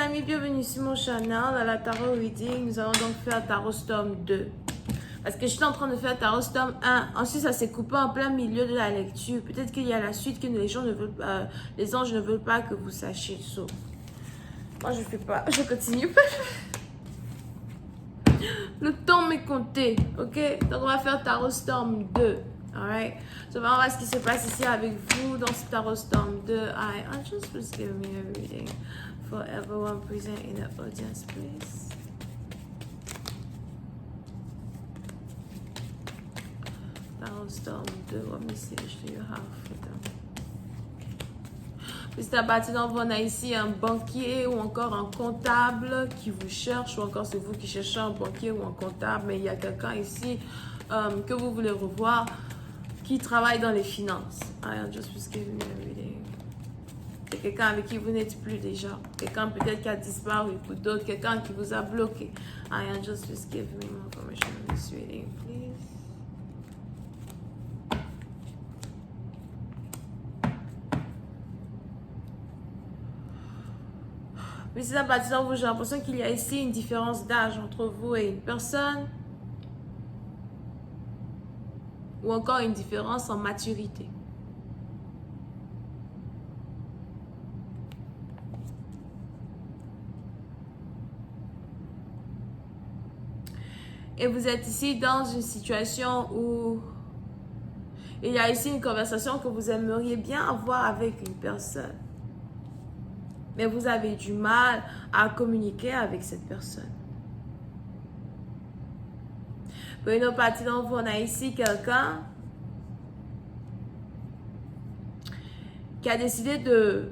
amis, bienvenue sur mon channel. À la Tarot Reading, nous allons donc faire Tarot Storm 2. Parce que je suis en train de faire Tarot Storm 1. Ensuite, ça s'est coupé en plein milieu de la lecture. Peut-être qu'il y a la suite que les gens ne veulent pas, les anges ne veulent pas que vous sachiez. So, moi, je fais pas, je continue pas. Le temps m'est compté, ok? Donc, on va faire Tarot Storm 2. Alright? So, on va voir ce qui se passe ici avec vous dans ce Tarot Storm 2. I just please give me a reading for everyone present in the audience, please. Tarot Storm 2. What message do you have for them? Petit à partir d'entre vous, on a ici un banquier ou encore un comptable qui vous cherche, ou encore c'est vous qui cherchez un banquier ou un comptable, mais il y a quelqu'un ici que vous voulez revoir qui travaille dans les finances. I just was giving me a reading. C'est quelqu'un avec qui vous n'êtes plus déjà. Quelqu'un peut-être qui a disparu pour d'autres. Quelqu'un qui vous a bloqué. I just was giving me more information on this reading, please. Mais c'est à partir de vous, j'ai l'impression qu'il y a ici une différence d'âge entre vous et une personne. Ou encore une différence en maturité. Et vous êtes ici dans une situation où il y a ici une conversation que vous aimeriez bien avoir avec une personne. Mais vous avez du mal à communiquer avec cette personne. Pour une autre partie d'entre vous, on a ici quelqu'un qui a décidé de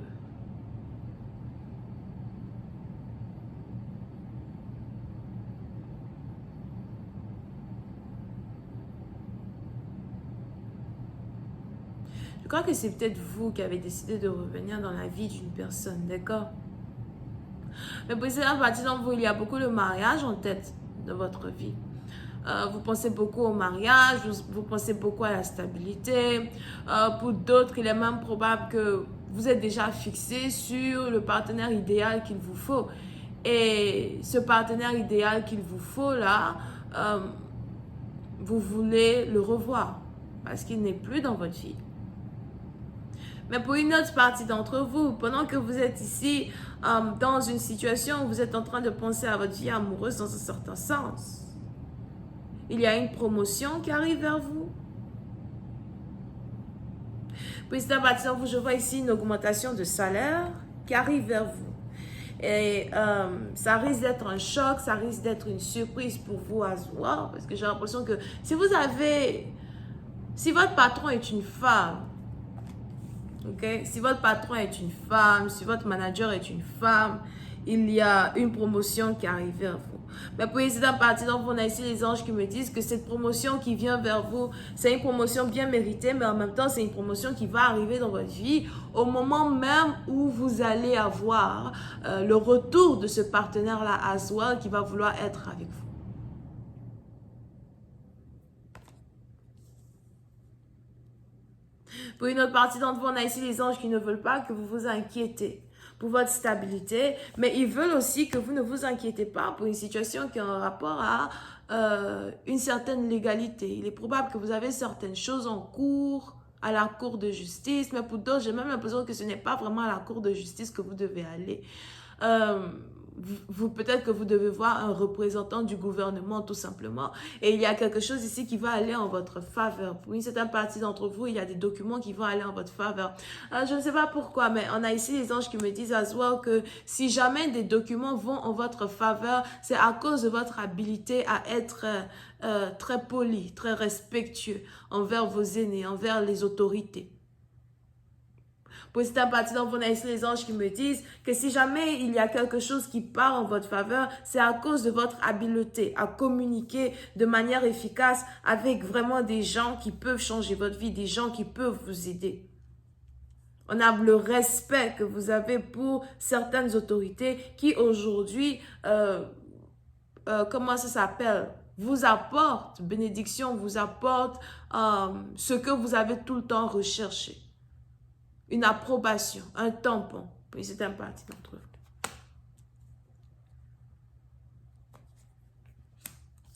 Je crois que c'est peut-être vous qui avez décidé de revenir dans la vie d'une personne, d'accord? Mais pour cette partie d'entre vous, il y a beaucoup de mariage en tête de votre vie. Vous pensez beaucoup au mariage, vous pensez beaucoup à la stabilité. Pour d'autres, il est même probable que vous êtes déjà fixé sur le partenaire idéal qu'il vous faut. Et ce partenaire idéal qu'il vous faut là, vous voulez le revoir parce qu'il n'est plus dans votre vie. Mais pour une autre partie d'entre vous, pendant que vous êtes ici dans une situation où vous êtes en train de penser à votre vie amoureuse dans un certain sens, il y a une promotion qui arrive vers vous. Puis c'est à partir de vous, je vois ici une augmentation de salaire qui arrive vers vous. Et ça risque d'être un choc, ça risque d'être une surprise pour vous as well, parce que j'ai l'impression que si votre patron est une femme, okay? Si votre patron est une femme, si votre manager est une femme, il y a une promotion qui arrive vers vous. Mais pour essayer d'en partir, donc on a ici les anges qui me disent que cette promotion qui vient vers vous, c'est une promotion bien méritée, mais en même temps, c'est une promotion qui va arriver dans votre vie au moment même où vous allez avoir le retour de ce partenaire-là as well qui va vouloir être avec vous. Pour une autre partie d'entre vous, on a ici les anges qui ne veulent pas que vous vous inquiétez pour votre stabilité, mais ils veulent aussi que vous ne vous inquiétez pas pour une situation qui a un rapport à une certaine légalité. Il est probable que vous avez certaines choses en cours à la cour de justice, mais pour d'autres, j'ai même l'impression que ce n'est pas vraiment à la cour de justice que vous devez aller. Peut-être que vous devez voir un représentant du gouvernement tout simplement, et il y a quelque chose ici qui va aller en votre faveur. Pour une certaine partie d'entre vous, il y a des documents qui vont aller en votre faveur. Je ne sais pas pourquoi, mais on a ici les anges qui me disent as well que si jamais des documents vont en votre faveur, c'est à cause de votre habilité à être très poli, très respectueux envers vos aînés, envers les autorités. Pour cette partie d'entre vous, on a ici les anges qui me disent que si jamais il y a quelque chose qui part en votre faveur, c'est à cause de votre habileté à communiquer de manière efficace avec vraiment des gens qui peuvent changer votre vie, des gens qui peuvent vous aider. On a le respect que vous avez pour certaines autorités qui aujourd'hui, comment ça s'appelle? Vous apportent bénédiction, vous apportent ce que vous avez tout le temps recherché. Une approbation, un tampon. Oui, c'est un parti d'entre vous.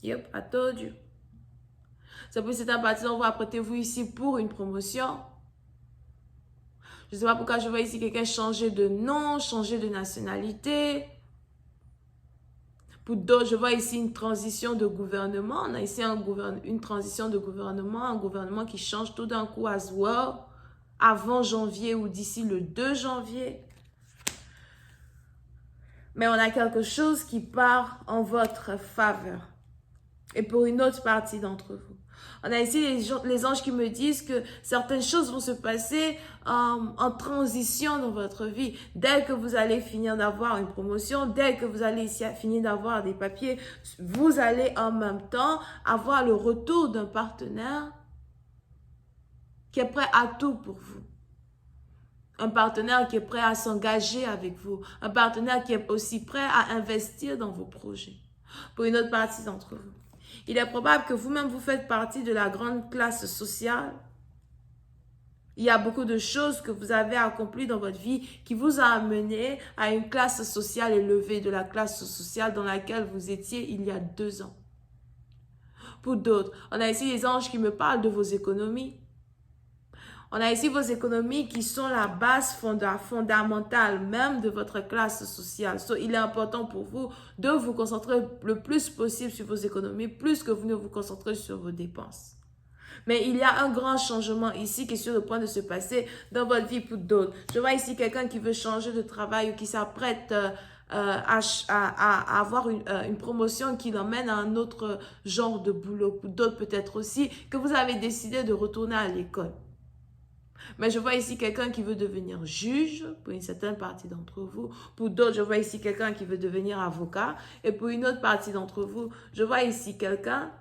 Yep, I told you. C'est pour cette partie dont vous apprêtez-vous ici pour une promotion. Je ne sais pas pourquoi je vois ici quelqu'un changer de nom, changer de nationalité. Pour d'autres, je vois ici une transition de gouvernement. On a ici une transition de gouvernement, un gouvernement qui change tout d'un coup as well, avant janvier ou d'ici le 2 janvier. Mais on a quelque chose qui part en votre faveur. Et pour une autre partie d'entre vous. On a ici les anges qui me disent que certaines choses vont se passer en transition dans votre vie. Dès que vous allez finir d'avoir une promotion, dès que vous allez finir d'avoir des papiers, vous allez en même temps avoir le retour d'un partenaire qui est prêt à tout pour vous. Un partenaire qui est prêt à s'engager avec vous. Un partenaire qui est aussi prêt à investir dans vos projets. Pour une autre partie d'entre vous. Il est probable que vous-même, vous faites partie de la grande classe sociale. Il y a beaucoup de choses que vous avez accomplies dans votre vie qui vous a amené à une classe sociale élevée, de la classe sociale dans laquelle vous étiez il y a 2 ans. Pour d'autres, on a ici les anges qui me parlent de vos économies. On a ici vos économies qui sont la base fondamentale même de votre classe sociale. Il est important pour vous de vous concentrer le plus possible sur vos économies, plus que vous ne vous concentrez sur vos dépenses. Mais il y a un grand changement ici qui est sur le point de se passer dans votre vie pour d'autres. Je vois ici quelqu'un qui veut changer de travail ou qui s'apprête à avoir une promotion qui l'emmène à un autre genre de boulot. Pour d'autres peut-être aussi que vous avez décidé de retourner à l'école. Mais je vois ici quelqu'un qui veut devenir juge, pour une certaine partie d'entre vous. Pour d'autres, je vois ici quelqu'un qui veut devenir avocat. Et pour une autre partie d'entre vous, je vois ici quelqu'un,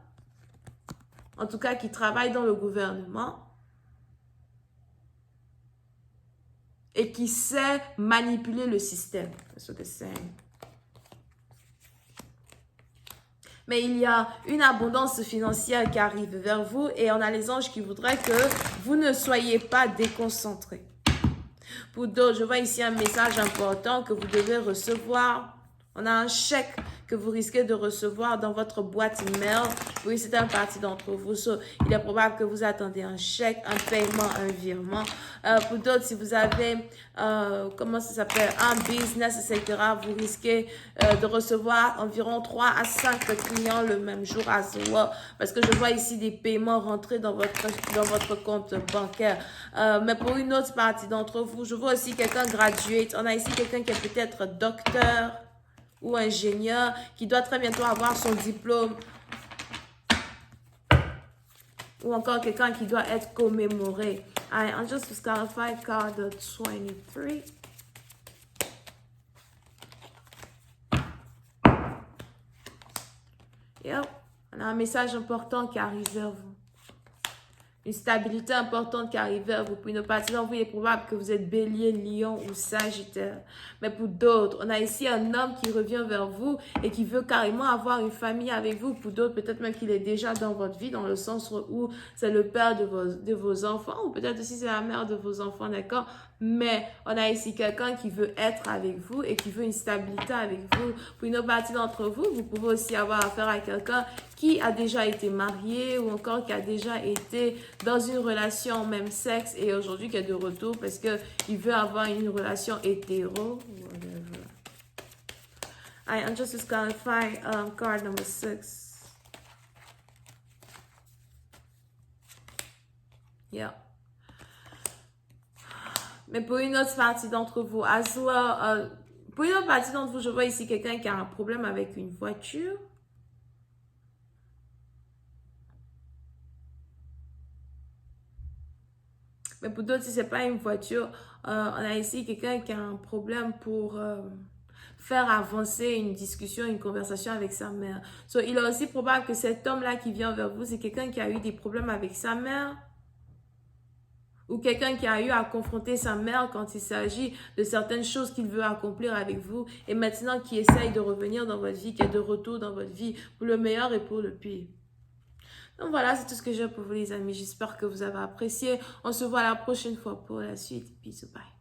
en tout cas qui travaille dans le gouvernement et qui sait manipuler le système. Mais il y a une abondance financière qui arrive vers vous et on a les anges qui voudraient que vous ne soyez pas déconcentrés. Pour d'autres, je vois ici un message important que vous devez recevoir. On a un chèque que vous risquez de recevoir dans votre boîte email. Oui, c'est une partie d'entre vous. Il est probable que vous attendez un chèque, un paiement, un virement. Pour d'autres, si vous avez, comment ça s'appelle, un business, etc., vous risquez de recevoir environ 3 à 5 clients le même jour à Zoa. Parce que je vois ici des paiements rentrer dans votre compte bancaire. Mais pour une autre partie d'entre vous, je vois aussi quelqu'un graduate. On a ici quelqu'un qui est peut-être docteur ou ingénieur, qui doit très bientôt avoir son diplôme, ou encore quelqu'un qui doit être commémoré. I'm just to clarify card 23. Yep. On a un message important qui arrive vers vous. Une stabilité importante qui arrive vers vous. Pour une partie d'entre vous, il est probable que vous êtes bélier, lion ou sagittaire. Mais pour d'autres, on a ici un homme qui revient vers vous et qui veut carrément avoir une famille avec vous. Pour d'autres, peut-être même qu'il est déjà dans votre vie, dans le sens où c'est le père de vos enfants ou peut-être aussi c'est la mère de vos enfants, d'accord? Mais on a ici quelqu'un qui veut être avec vous et qui veut une stabilité avec vous. Pour une autre partie d'entre vous, vous pouvez aussi avoir affaire à quelqu'un qui a déjà été marié ou encore qui a déjà été dans une relation même sexe et aujourd'hui qui est de retour parce qu'il veut avoir une relation hétéro. I'm just to clarify card number 6. Yeah. Mais pour une autre partie d'entre vous, pour une autre partie d'entre vous, je vois ici quelqu'un qui a un problème avec une voiture. Mais pour d'autres, si ce n'est pas une voiture, on a ici quelqu'un qui a un problème pour faire avancer une discussion, une conversation avec sa mère. Il est aussi probable que cet homme-là qui vient vers vous, c'est quelqu'un qui a eu des problèmes avec sa mère. Ou quelqu'un qui a eu à confronter sa mère quand il s'agit de certaines choses qu'il veut accomplir avec vous et maintenant qui essaye de revenir dans votre vie, qui est de retour dans votre vie pour le meilleur et pour le pire. Donc voilà, c'est tout ce que j'ai pour vous les amis. J'espère que vous avez apprécié. On se voit la prochaine fois pour la suite. Bisous, bye.